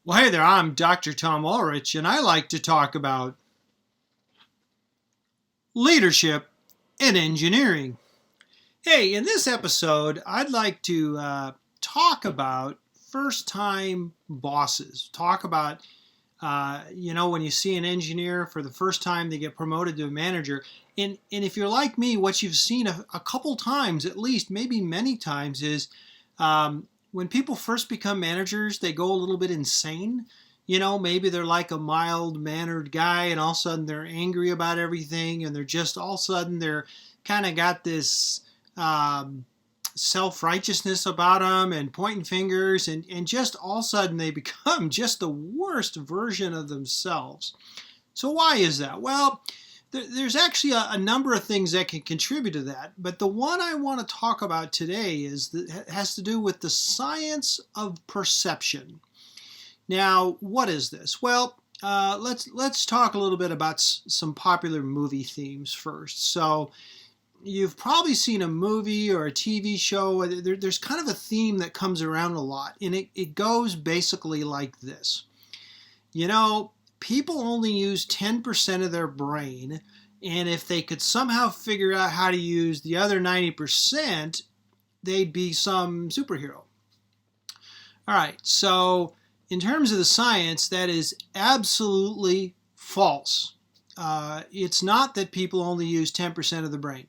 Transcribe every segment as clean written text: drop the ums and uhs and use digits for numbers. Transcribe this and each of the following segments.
Well, hey there, I'm Dr. Tom Ulrich, and I like to talk about leadership in engineering. Hey, in this episode, I'd like to talk about first-time bosses. Talk about, when you see an engineer for the first time, they get promoted to a manager. And if you're like me, what you've seen a couple times, at least, maybe many times, is when people first become managers, they go a little bit insane. Maybe they're like a mild-mannered guy, and all of a sudden they're angry about everything, and they're just all of a sudden they're kind of got this self-righteousness about them and pointing fingers, and just all of a sudden they become just the worst version of themselves. So why is that? Well, there's actually a number of things that can contribute to that, but the one I want to talk about today has to do with the science of perception. Now, what is this? Well, let's talk a little bit about some popular movie themes first. So, you've probably seen a movie or a TV show. There's kind of a theme that comes around a lot, and it goes basically like this. People only use 10% of their brain, and if they could somehow figure out how to use the other 90%, they'd be some superhero. All right, so in terms of the science, that is absolutely false. It's not that people only use 10% of the brain.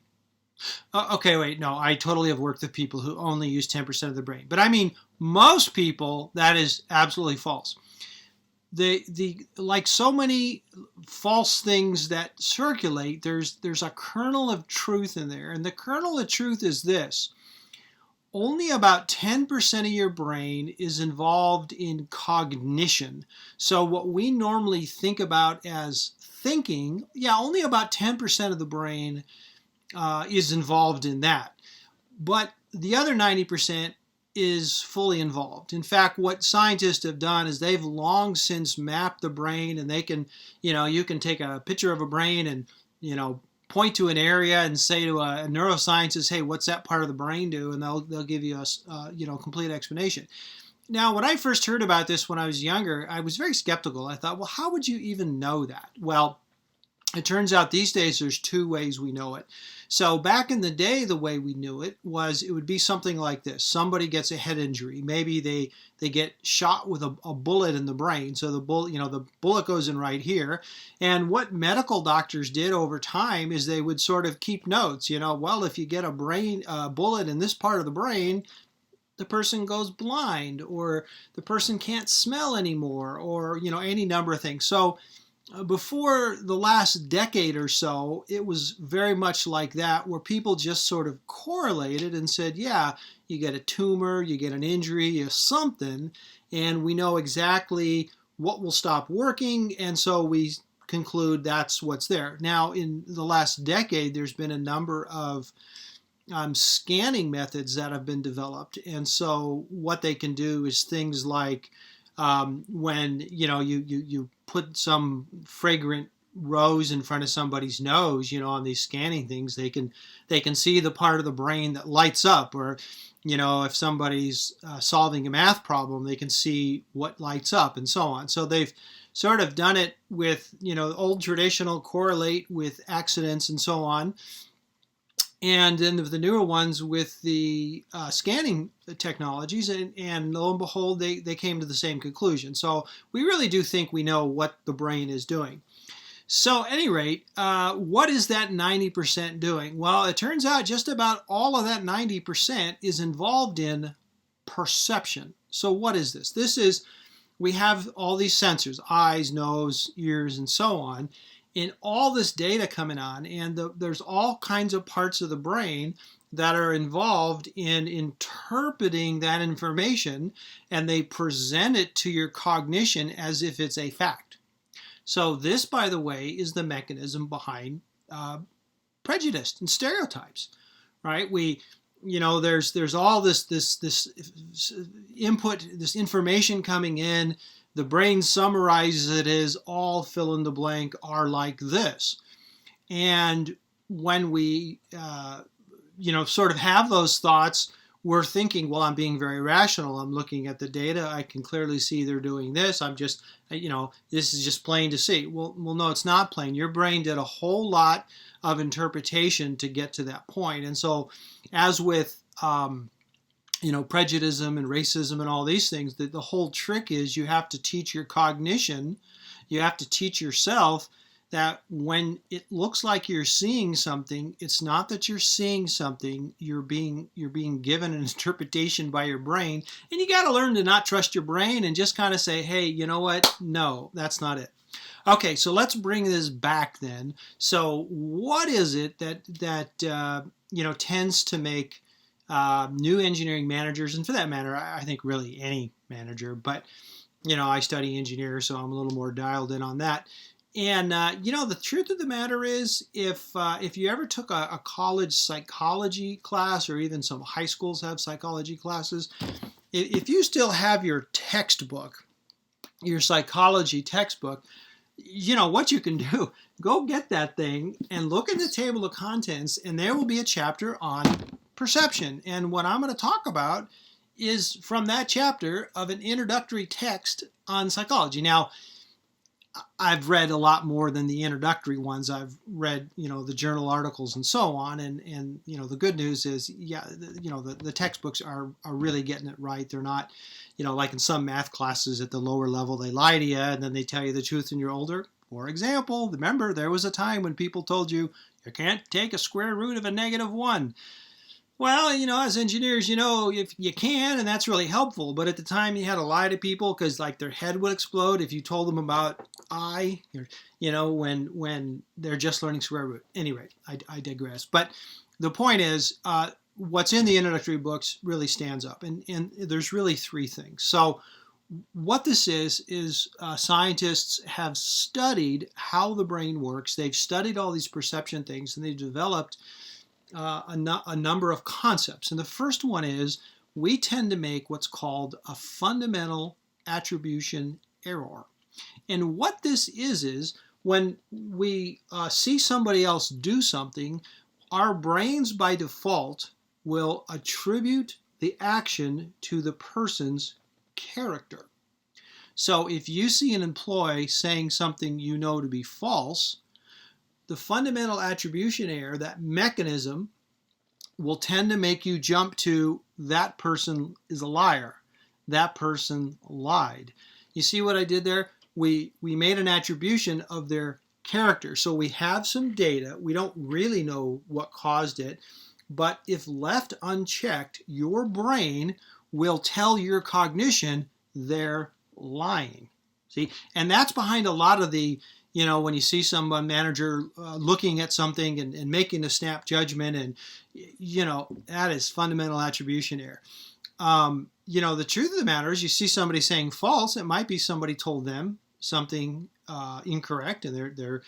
Okay, wait, no, I totally have worked with people who only use 10% of the brain. But I mean, most people, that is absolutely false. Like so many false things that circulate, there's a kernel of truth in there. And the kernel of truth is this. Only about 10% of your brain is involved in cognition. So what we normally think about as thinking, only about 10% of the brain is involved in that. But the other 90% is fully involved. In fact, what scientists have done is they've long since mapped the brain, and they can, you can take a picture of a brain and, point to an area and say to a neuroscientist, hey, what's that part of the brain do? And they'll give you a complete explanation. Now, when I first heard about this when I was younger, I was very skeptical. I thought, well, how would you even know that? Well, it turns out these days there's two ways we know it. So back in the day, the way we knew it would be something like this. Somebody gets a head injury. Maybe they get shot with a bullet in the brain. So the bullet goes in right here. And what medical doctors did over time is they would sort of keep notes. Well, if you get a bullet in this part of the brain, the person goes blind, or the person can't smell anymore, or any number of things. So before the last decade or so, it was very much like that, where people just sort of correlated and said, yeah, you get a tumor, you get an injury, you something, and we know exactly what will stop working, and so we conclude that's what's there. Now, in the last decade, there's been a number of scanning methods that have been developed, and so what they can do is things like when you put some fragrant rose in front of somebody's nose, on these scanning things, they can see the part of the brain that lights up, or if somebody's solving a math problem, they can see what lights up, and so on. So they've sort of done it with old traditional correlate with accidents and so on. And then the newer ones with the scanning technologies, and lo and behold, they came to the same conclusion. So we really do think we know what the brain is doing. So at any rate, what is that 90% doing? Well, it turns out just about all of that 90% is involved in perception. So what is this? We have all these sensors, eyes, nose, ears, and so on, in all this data coming on, and there's all kinds of parts of the brain that are involved in interpreting that information, and they present it to your cognition as if it's a fact. So this, by the way, is the mechanism behind prejudice and stereotypes, right? There's all this input, this information coming in. The brain summarizes it as all fill in the blank are like this. And when we, sort of have those thoughts, we're thinking, well, I'm being very rational. I'm looking at the data. I can clearly see they're doing this. I'm just, this is just plain to see. Well, no, it's not plain. Your brain did a whole lot of interpretation to get to that point. And so, as with, prejudice and racism and all these things, the whole trick is you have to teach your cognition. You have to teach yourself that when it looks like you're seeing something, it's not that you're seeing something, you're being given an interpretation by your brain, and you got to learn to not trust your brain and just kind of say, hey, you know what? No, that's not it. Okay, so let's bring this back then. So what is it that tends to make new engineering managers, and for that matter, I think really any manager, but I study engineers, so I'm a little more dialed in on that. And the truth of the matter is, if you ever took a college psychology class, or even some high schools have psychology classes, if you still have your textbook, your psychology textbook, what you can do, go get that thing and look in the table of contents, and there will be a chapter on perception. And what I'm going to talk about is from that chapter of an introductory text on psychology. Now, I've read a lot more than the introductory ones. I've read, the journal articles and so on. And the good news is, the textbooks are really getting it right. They're not, like in some math classes at the lower level, they lie to you and then they tell you the truth when you're older. For example, remember, there was a time when people told you can't take a square root of a -1. Well, as engineers, if you can, and that's really helpful. But at the time, you had to lie to people because, their head would explode if you told them about I, when they're just learning square root. Anyway, I digress. But the point is, what's in the introductory books really stands up. And there's really three things. So what this is scientists have studied how the brain works. They've studied all these perception things, and they've developed a number of concepts. And the first one is we tend to make what's called a fundamental attribution error. And what this is when we see somebody else do something, our brains by default will attribute the action to the person's character. So if you see an employee saying something you know to be false, the fundamental attribution error, that mechanism, will tend to make you jump to that person is a liar. That person lied. You see what I did there? We made an attribution of their character. So we have some data. We don't really know what caused it. But if left unchecked, your brain will tell your cognition they're lying. See? And that's behind a lot of the when you see some manager looking at something and making a snap judgment, and, that is fundamental attribution error. The truth of the matter is you see somebody saying false, it might be somebody told them something incorrect, and they're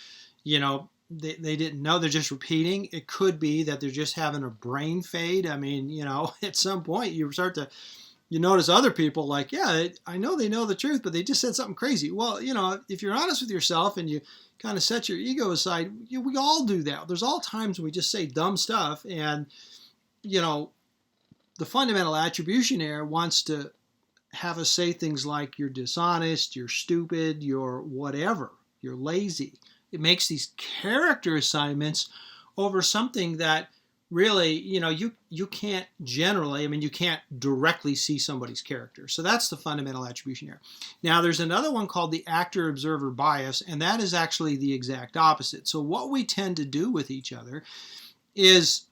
they didn't know, they're just repeating. It could be that they're just having a brain fade. I mean, at some point you start to notice other people like, yeah, I know they know the truth, but they just said something crazy. Well, if you're honest with yourself and you kind of set your ego aside, we all do that. There's all times when we just say dumb stuff, and, the fundamental attribution error wants to have us say things like you're dishonest, you're stupid, you're whatever, you're lazy. It makes these character assignments over something that really, you can't generally, you can't directly see somebody's character. So that's the fundamental attribution error. Now, there's another one called the Actorobserver Bias, and that is actually the exact opposite. So what we tend to do with each other is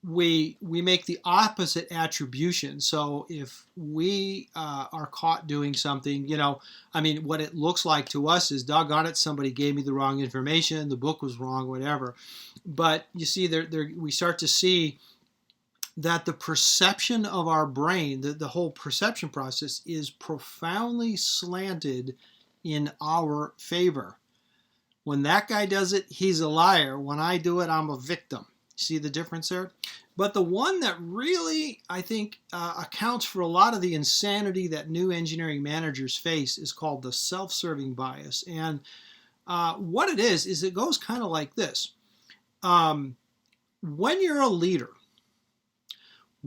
we make the opposite attribution. So if we are caught doing something, what it looks like to us is, doggone it, somebody gave me the wrong information, the book was wrong, whatever. But you see, we start to see that the perception of our brain, the whole perception process, is profoundly slanted in our favor. When that guy does it, he's a liar. When I do it, I'm a victim. See the difference there? But the one that really, I think, accounts for a lot of the insanity that new engineering managers face is called the self-serving bias. And what it is it goes kind of like this. When you're a leader,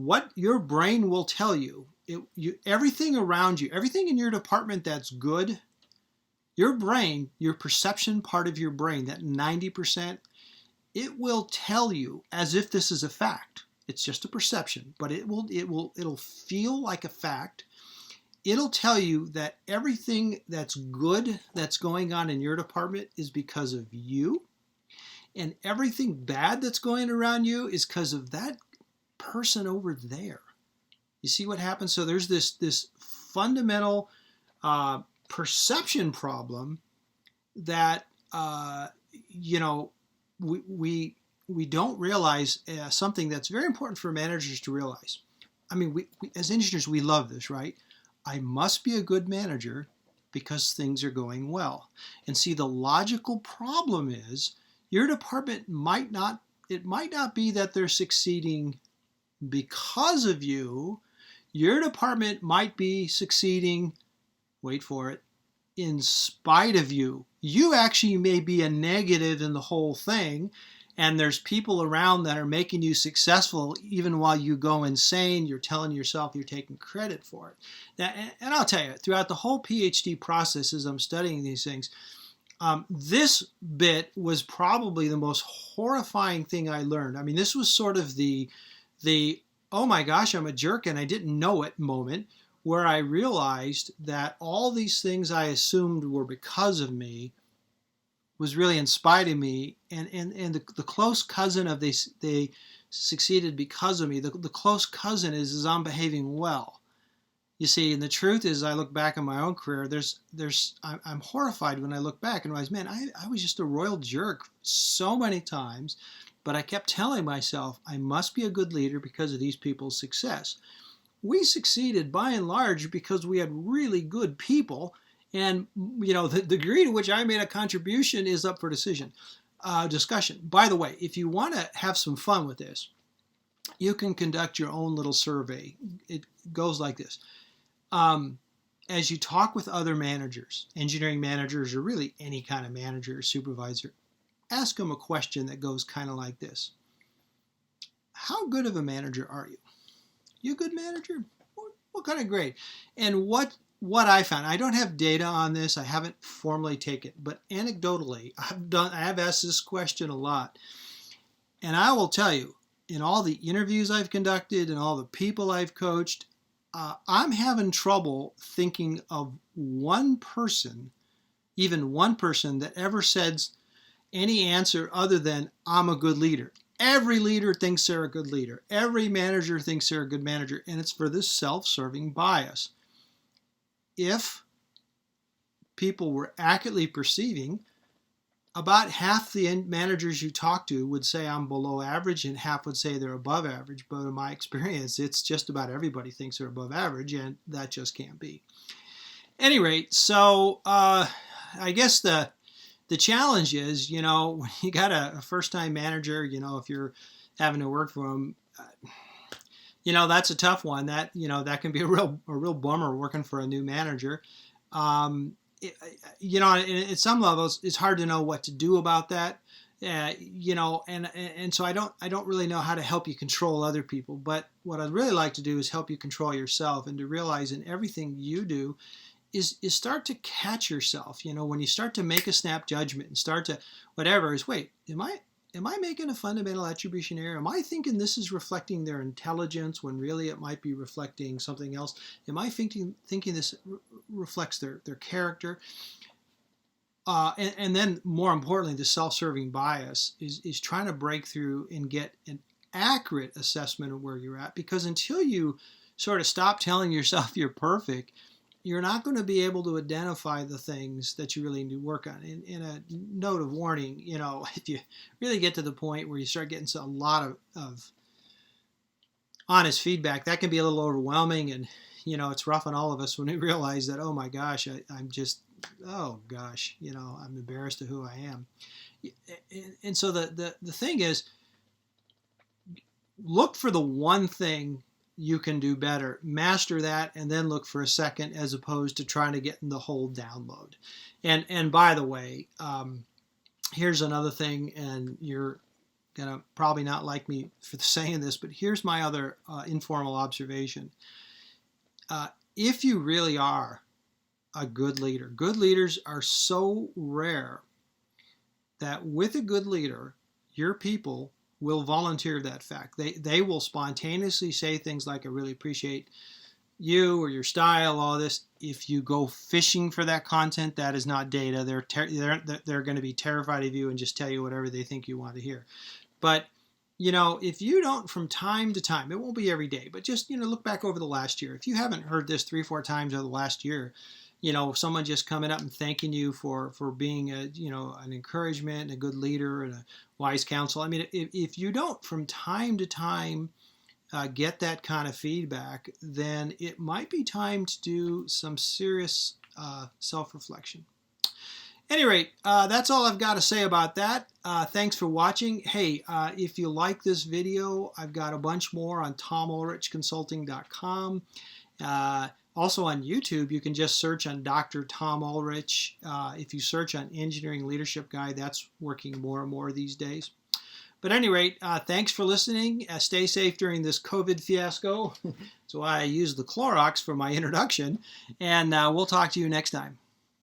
what your brain will tell you, everything around you, everything in your department that's good, your brain, your perception part of your brain, that 90%, it will tell you as if this is a fact. It's just a perception, but it'll feel like a fact. It'll tell you that everything that's good that's going on in your department is because of you, and everything bad that's going around you is because of that person over there. You see what happens? So there's this fundamental perception problem that we don't realize, something that's very important for managers to realize. I mean, we as engineers, we love this, right? I must be a good manager because things are going well. And see, the logical problem is your department might not be that they're succeeding because of you. Your department might be succeeding, wait for it, in spite of you. You actually may be a negative in the whole thing, and there's people around that are making you successful even while you go insane. You're telling yourself you're taking credit for it. Now, and I'll tell you, throughout the whole PhD process as I'm studying these things, this bit was probably the most horrifying thing I learned. I mean, this was sort of the oh my gosh, I'm a jerk and I didn't know it moment, where I realized that all these things I assumed were because of me was really in spite of me, and the close cousin of they succeeded because of me. The close cousin is I'm behaving well. You see, and the truth is, I look back on my own career. I'm horrified when I look back and realize, man, I was just a royal jerk so many times, but I kept telling myself I must be a good leader because of these people's success. We succeeded by and large because we had really good people. And, the degree to which I made a contribution is up for discussion. By the way, if you want to have some fun with this, you can conduct your own little survey. It goes like this. As you talk with other managers, engineering managers, or really any kind of manager or supervisor, ask them a question that goes kind of like this. How good of a manager are you? You a good manager? What kind of grade? And what I found, I don't have data on this, I haven't formally taken it, but anecdotally, I have asked this question a lot. And I will tell you, in all the interviews I've conducted and all the people I've coached, I'm having trouble thinking of one person, even one person, that ever says any answer other than, I'm a good leader. Every leader thinks they're a good leader. Every manager thinks they're a good manager, and it's for this self-serving bias. If people were accurately perceiving, about half the managers you talk to would say I'm below average and half would say they're above average. But in my experience, it's just about everybody thinks they're above average, and that just can't be. At any rate, so I guess the challenge is, when you got a first-time manager, if you're having to work for them, that's a tough one. That can be a real bummer working for a new manager. At some levels, it's hard to know what to do about that. And so I don't really know how to help you control other people. But what I'd really like to do is help you control yourself, and to realize in everything you do is start to catch yourself. When you start to make a snap judgment and start to whatever is, wait, am I making a fundamental attribution error? Am I thinking this is reflecting their intelligence when really it might be reflecting something else? Am I thinking this reflects their character? And then more importantly, the self-serving bias is trying to break through and get an accurate assessment of where you're at, because until you sort of stop telling yourself you're perfect, you're not going to be able to identify the things that you really need to work on. In a note of warning, if you really get to the point where you start getting a lot of honest feedback, that can be a little overwhelming, and it's rough on all of us when we realize that, oh my gosh, I'm embarrassed of who I am. And so the thing is, look for the one thing you can do better, master that, and then look for a second, as opposed to trying to get in the whole download. And by the way, here's another thing, and you're going to probably not like me for saying this, but here's my other informal observation. If you really are a good leader, good leaders are so rare that with a good leader, your people will volunteer that fact. They will spontaneously say things like, I really appreciate you or your style, all this. If you go fishing for that content, that is not data. They're going to be terrified of you and just tell you whatever they think you want to hear. But, if you don't, from time to time, it won't be every day, but just, look back over the last year. If you haven't heard this 3-4 times over the last year, someone just coming up and thanking you for being an encouragement and a good leader and a wise counsel. I mean, if you don't from time to time get that kind of feedback, then it might be time to do some serious self-reflection. At any rate, that's all I've got to say about that. Thanks for watching. Hey, if you like this video, I've got a bunch more on TomUlrichConsulting.com. Also on YouTube, you can just search on Dr. Tom Ulrich. If you search on Engineering Leadership Guide, that's working more and more these days. But at any rate, thanks for listening. Stay safe during this COVID fiasco. That's why I used the Clorox for my introduction. And we'll talk to you next time.